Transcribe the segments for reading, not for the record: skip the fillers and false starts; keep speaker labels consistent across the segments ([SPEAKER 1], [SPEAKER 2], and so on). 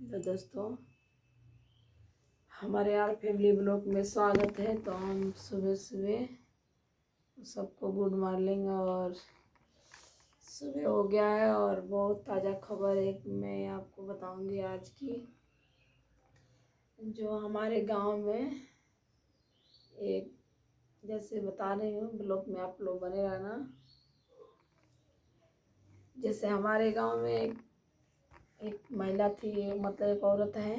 [SPEAKER 1] तो दोस्तों, हमारे यार फैमिली ब्लॉग में स्वागत है। तो हम सुबह सुबह सबको गुड मॉर्निंग। और सुबह हो गया है और बहुत ताज़ा खबर एक मैं आपको बताऊंगी आज की। जो हमारे गांव में एक, जैसे बता रही हूँ ब्लॉग में, आप लोग बने रहना। जैसे हमारे गांव में एक महिला थी, मतलब एक औरत है,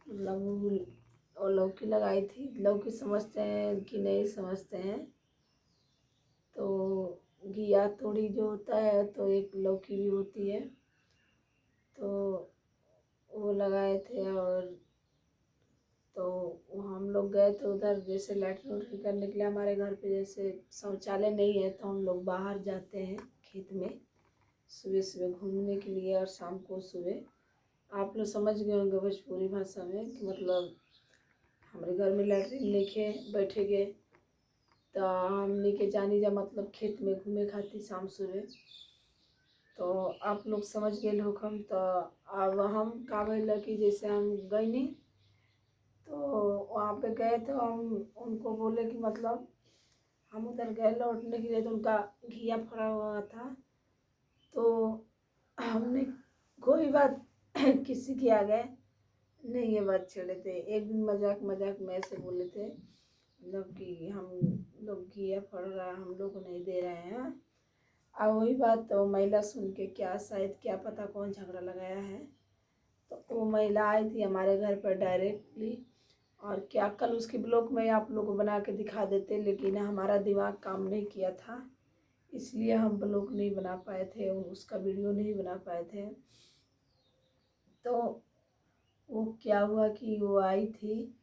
[SPEAKER 1] मतलब और लौकी लगाई थी। लौकी समझते हैं कि नहीं समझते हैं? तो घिया तोड़ी जो होता है तो एक लौकी भी होती है। तो वो लगाए थे। और तो हम लोग गए थे उधर, जैसे लैट्रिन उट्रिन करने के लिए। हमारे घर पे जैसे शौचालय नहीं है तो हम लोग बाहर जाते हैं खेत में सुबह सुबह घूमने के लिए, और शाम को सुबह। आप लोग समझ गए होंगे भोजपुरी भाषा में कि मतलब हमारे घर में लैट्रिन लेके बैठे गए तो हमने के जानी जा, मतलब खेत में घूमे खाती शाम सुबह। तो आप लोग समझ गए लोग। हम तो अब हम का भइल कि जैसे हम गए नहीं, तो वहाँ पे गए तो हम उनको बोले कि मतलब हम उधर गए लौटने के लिए, तो उनका घिया फड़ा हुआ था। तो हमने कोई बात किसी के आगे नहीं ये बात छेड़े थे। एक दिन मजाक मजाक में ऐसे बोले थे, मतलब कि हम लोग घिया फड़ रहा है, हम लोग को नहीं दे रहे हैं। अब वही बात तो महिला सुन के, क्या शायद क्या पता कौन झगड़ा लगाया है। तो वो महिला आई थी हमारे घर पर डायरेक्टली। और क्या कल उसके ब्लॉग में आप लोगों को बना के दिखा देते, लेकिन हमारा दिमाग काम नहीं किया था, इसलिए हम ब्लॉग नहीं बना पाए थे, उसका वीडियो नहीं बना पाए थे। तो वो क्या हुआ कि वो आई थी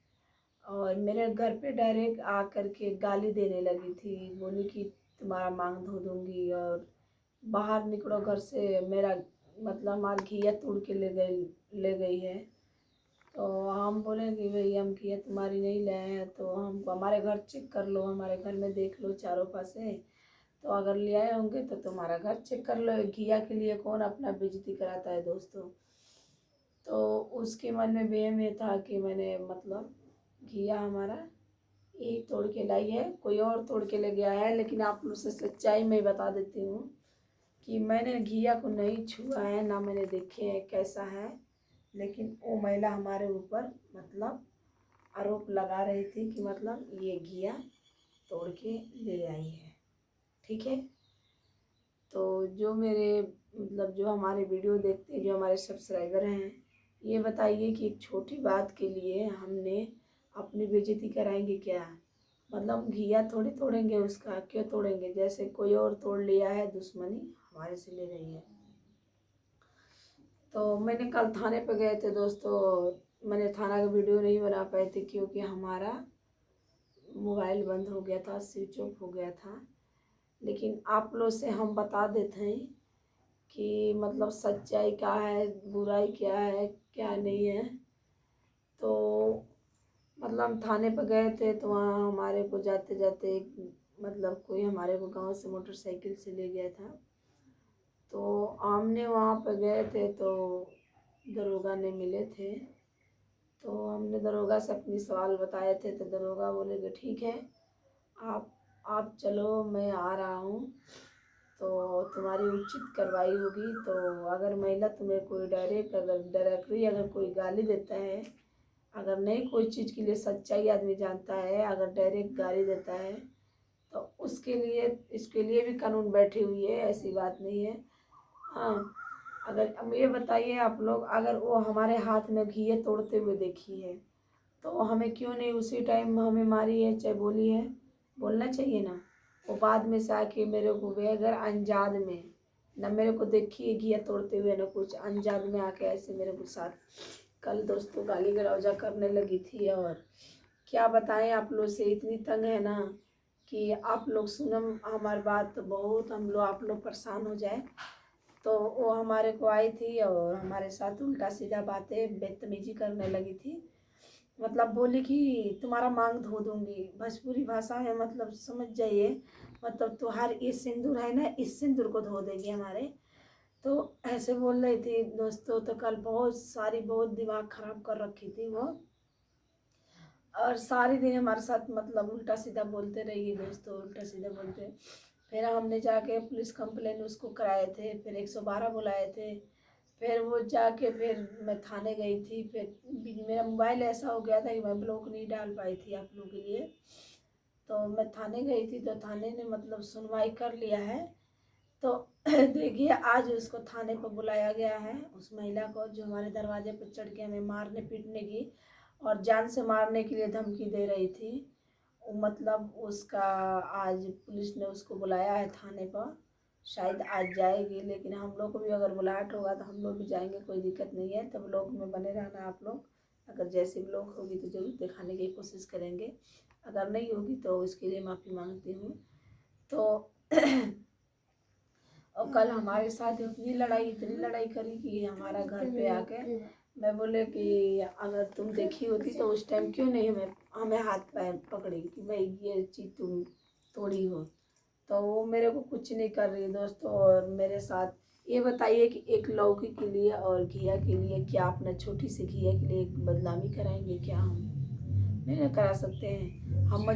[SPEAKER 1] और मेरे घर पे डायरेक्ट आ करके गाली देने लगी थी। बोली कि तुम्हारा मांग धो दूंगी, और बाहर निकलो घर से, मेरा मतलब हमारा घिया तोड़ के ले गई है। तो हम बोले कि भाई हम घिया तुम्हारी नहीं लाए हैं, तो हमको हमारे घर चेक कर लो, हमारे घर में देख लो चारों पासे। तो अगर ले आए होंगे तो तुम्हारा घर चेक कर लो। घिया के लिए कौन अपना बेइज्जती कराता है दोस्तों। तो उसके मन में वहम ये था कि मैंने मतलब घिया हमारा यही तोड़ के लाई है, कोई और तोड़ के ले गया है। लेकिन आप लोग से सच्चाई मैं बता देती हूँ कि मैंने घिया को नहीं छुआ है, ना मैंने देखे है कैसा है। लेकिन वो महिला हमारे ऊपर मतलब आरोप लगा रही थी कि मतलब ये घिया तोड़ के ले आई है। ठीक है। तो जो मेरे मतलब जो हमारे वीडियो देखते हैं, जो हमारे सब्सक्राइबर हैं, ये बताइए कि एक छोटी बात के लिए हमने अपनी बेइज्जती कराएंगे क्या? मतलब घिया थोड़ी तोड़ेंगे, उसका क्यों तोड़ेंगे? जैसे कोई और तोड़ लिया है, दुश्मनी हमारे से ले रही है। तो मैंने कल थाने पे गए थे दोस्तों। मैंने थाना का वीडियो नहीं बना पाई थी क्योंकि हमारा मोबाइल बंद हो गया था, स्विच ऑफ हो गया था। लेकिन आप लोग से हम बता देते हैं कि मतलब सच्चाई क्या है, बुराई क्या है, क्या नहीं है। तो मतलब हम थाने पर गए थे तो वहाँ हमारे को जाते जाते मतलब कोई हमारे को गांव से मोटरसाइकिल से ले गया था। तो हमने वहाँ पर गए थे तो दरोगा ने मिले थे। तो हमने दरोगा से अपनी सवाल बताए थे। तो दरोगा बोले कि ठीक है, आप चलो, मैं आ रहा हूँ, तो तुम्हारी उचित कार्रवाई होगी। तो अगर महिला तुम्हें कोई डायरेक्टली अगर कोई गाली देता है, अगर नहीं कोई चीज़ के लिए सच्चाई आदमी जानता है, अगर डायरेक्ट गाली देता है, तो उसके लिए इसके लिए भी कानून बैठी हुई है, ऐसी बात नहीं है। हाँ, अगर अब ये बताइए आप लोग, अगर वो हमारे हाथ में घिये तोड़ते हुए देखी है तो हमें क्यों नहीं उसी टाइम हमें मारी है, चाहे बोली है? बोलना चाहिए ना। वो बाद में से आके मेरे को बेगर अनजान में, न मेरे को देखी है घिया तोड़ते हुए, न कुछ, अनजान में आके ऐसे मेरे को साथ कल दोस्तों गाली गलौजा करने लगी थी। और क्या बताएं आप लोग से, इतनी तंग है ना कि आप लोग सुनम हमारी बात तो बहुत, हम लोग आप लोग परेशान हो जाए। तो वो हमारे को आई थी और हमारे साथ उल्टा सीधा बातें बदतमीजी करने लगी थी। मतलब बोली कि तुम्हारा मांग धो दूंगी। भोजपुरी भाषा में मतलब समझ जाइए, मतलब तुम्हार ये सिंदूर है ना, इस सिंदूर को धो देगी हमारे। तो ऐसे बोल रही थी दोस्तों। तो कल बहुत दिमाग ख़राब कर रखी थी वो, और सारी दिन हमारे साथ मतलब उल्टा सीधा बोलते रही दोस्तों, उल्टा सीधा बोलते। फिर हमने जाके पुलिस कंप्लेन उसको कराए थे, फिर 112 बुलाए थे। फिर वो जाके फिर मैं थाने गई थी। फिर मेरा मोबाइल ऐसा हो गया था कि मैं ब्लॉक नहीं डाल पाई थी आप लोगों के लिए। तो मैं थाने गई थी, तो थाने ने मतलब सुनवाई कर लिया है। तो देखिए आज उसको थाने पर बुलाया गया है, उस महिला को जो हमारे दरवाजे पर चढ़ के हमें मारने पीटने की और जान से मारने के लिए धमकी दे रही थी। मतलब उसका आज पुलिस ने उसको बुलाया है थाने पर, शायद आज जाएगी। लेकिन हम लोग को भी अगर बुलाहट होगा तो हम लोग भी जाएंगे, कोई दिक्कत नहीं है। तब ब्लॉग में बने रहना आप लोग। अगर जैसी ब्लॉग होगी तो ज़रूर दिखाने की कोशिश करेंगे, अगर नहीं होगी तो इसके लिए माफ़ी मांगती हूँ। तो और कल हमारे साथ इतनी लड़ाई करी कि हमारा घर पे आके मैं बोले कि अगर तुम देखी होती तो उस टाइम क्यों नहीं हमें हाथ पैर पकड़ी कि भाई ये चीज़ तुम तोड़ी हो। तो वो मेरे को कुछ नहीं कर रही दोस्तों। और मेरे साथ ये बताइए कि एक लौकी के लिए और घिया के लिए क्या अपना छोटी सी घिया के लिए बदनामी कराएंगे क्या? हम नहीं ना करा सकते हैं। हम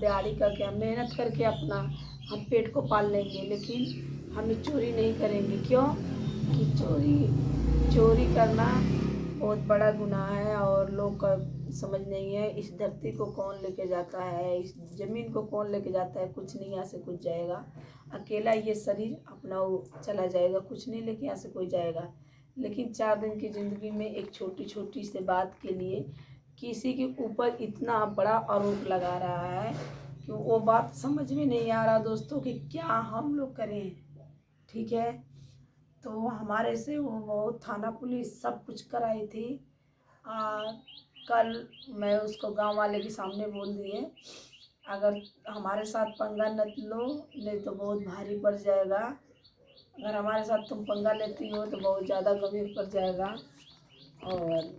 [SPEAKER 1] दिहाड़ी करके हम मेहनत करके अपना हम पेट को पाल लेंगे, लेकिन हम चोरी नहीं करेंगे। क्यों? कि चोरी करना बहुत बड़ा गुनाह है और लोग का समझ नहीं है। इस धरती को कौन लेके जाता है, इस ज़मीन को कौन लेके जाता है? कुछ नहीं यहाँ से कुछ जाएगा। अकेला ये शरीर अपना वो चला जाएगा, कुछ नहीं लेके यहाँ से कोई जाएगा। लेकिन 4 दिन की ज़िंदगी में एक छोटी छोटी सी बात के लिए किसी के ऊपर इतना बड़ा आरोप लगा रहा है कि वो बात समझ में नहीं आ रहा दोस्तों कि क्या हम लोग करें। ठीक है, तो हमारे से वो बहुत थाना पुलिस सब कुछ कराई थी। कल मैं उसको गांव वाले के सामने बोल दिए, अगर हमारे साथ पंगा न लो, नहीं तो बहुत भारी पड़ जाएगा। अगर हमारे साथ तुम पंगा लेती हो तो बहुत ज़्यादा गंभीर पड़ जाएगा। और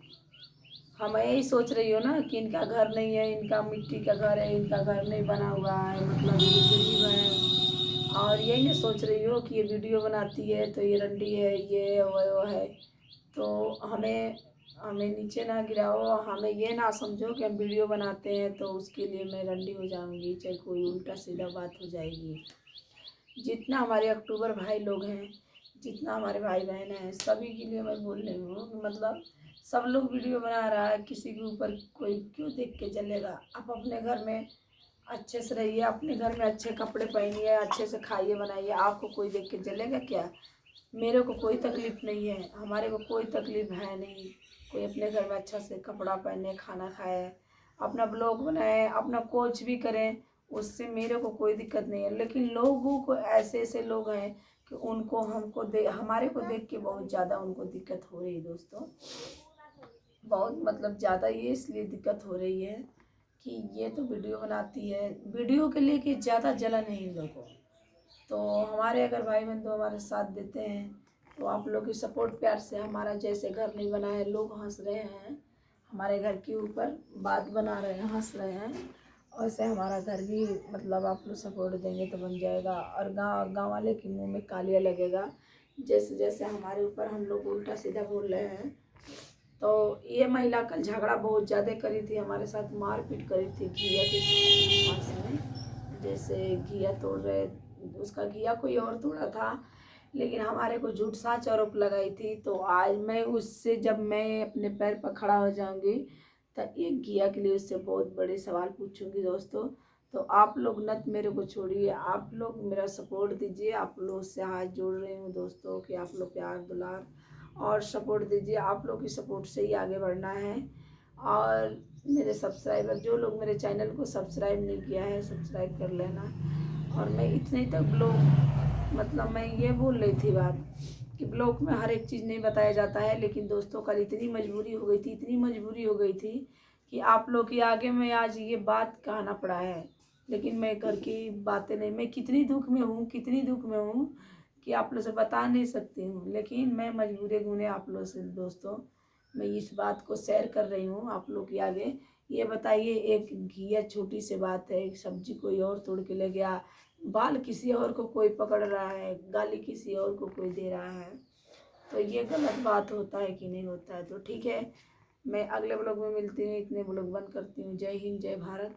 [SPEAKER 1] हम यही सोच रही हो ना कि इनका घर नहीं है, इनका मिट्टी का घर है, इनका घर नहीं बना हुआ है, मतलब ये गरीब है। और यही ना सोच रही हो कि ये वीडियो बनाती है तो ये रंडी है, ये वो है। तो हमें हमें नीचे ना गिराओ, हमें ये ना समझो कि हम वीडियो बनाते हैं तो उसके लिए मैं रंडी हो जाऊंगी, चाहे कोई उल्टा सीधा बात हो जाएगी। जितना हमारे अक्टूबर भाई लोग हैं, जितना हमारे भाई बहन हैं, सभी के लिए मैं बोल रही हूँ कि मतलब सब लोग वीडियो बना रहा है, किसी के ऊपर कोई क्यों देख के चलेगा। आप अपने घर में अच्छे से रहिए, अपने घर में अच्छे कपड़े पहनिए, अच्छे से खाइए बनाइए, आपको कोई देख के चलेगा क्या? मेरे को कोई तकलीफ़ नहीं है, हमारे को कोई तकलीफ़ है नहीं। कोई अपने घर में अच्छा से कपड़ा पहने, खाना खाए, अपना ब्लॉग बनाए, अपना कुछ भी करें, उससे मेरे को कोई दिक्कत नहीं है। लेकिन लोगों को ऐसे ऐसे लोग हैं कि उनको हमारे को देख के बहुत ज़्यादा उनको दिक्कत हो रही है दोस्तों। बहुत मतलब ज़्यादा ये इसलिए दिक्कत हो रही है कि ये तो वीडियो बनाती है, वीडियो के लिए कि ज़्यादा जलन है इन लोगों को। तो हमारे अगर भाई बंधु हमारे साथ देते हैं तो आप लोग की सपोर्ट प्यार से हमारा जैसे घर नहीं बना है, लोग हंस रहे हैं हमारे घर के ऊपर, बात बना रहे हैं, हंस रहे हैं, वैसे हमारा घर भी मतलब आप लोग सपोर्ट देंगे तो बन जाएगा। और गाँव वाले के मुंह में कालिया लगेगा जैसे जैसे हमारे ऊपर हम लोग उल्टा सीधा बोल रहे हैं। तो ये महिला कल झगड़ा बहुत ज़्यादा करी थी हमारे साथ, मारपीट करी थी घिया के पास में। जैसे घिया तोड़ रहे, उसका घिया कोई और तोड़ा था, लेकिन हमारे को झूठ साच आरोप लगाई थी। तो आज मैं उससे जब मैं अपने पैर पर खड़ा हो जाऊंगी तो एक घिया के लिए उससे बहुत बड़े सवाल पूछूंगी दोस्तों। तो आप लोग नत मेरे को छोड़िए, आप लोग मेरा सपोर्ट दीजिए। आप लोग से हाथ जोड़ रही हूँ दोस्तों कि आप लोग प्यार दुलार और सपोर्ट दीजिए। आप लोग की सपोर्ट से ही आगे बढ़ना है। और मेरे सब्सक्राइबर जो लोग मेरे चैनल को सब्सक्राइब नहीं किया है, सब्सक्राइब कर लेना। और मैं इतने तक ब्लॉग मतलब मैं ये बोल रही थी बात कि ब्लॉग में हर एक चीज़ नहीं बताया जाता है, लेकिन दोस्तों कल इतनी मजबूरी हो गई थी, इतनी मजबूरी हो गई थी कि आप लोग के आगे मैं आज ये बात कहना पड़ा है। लेकिन मैं घर की बातें नहीं, मैं कितनी दुख में हूँ, कितनी दुख में हूँ कि आप लोग से बता नहीं सकती हूँ। लेकिन मैं मजबूरी गुने आप लोग से दोस्तों मैं इस बात को शेयर कर रही हूँ आप लोग के आगे। ये बताइए, एक घिया छोटी सी बात है, एक सब्जी कोई और तोड़ के ले गया, बाल किसी और को कोई पकड़ रहा है, गाली किसी और को कोई दे रहा है, तो ये गलत बात होता है कि नहीं होता है। तो ठीक है, मैं अगले ब्लॉग में मिलती हूँ, इतने ब्लॉग बंद करती हूँ। जय हिंद, जय भारत।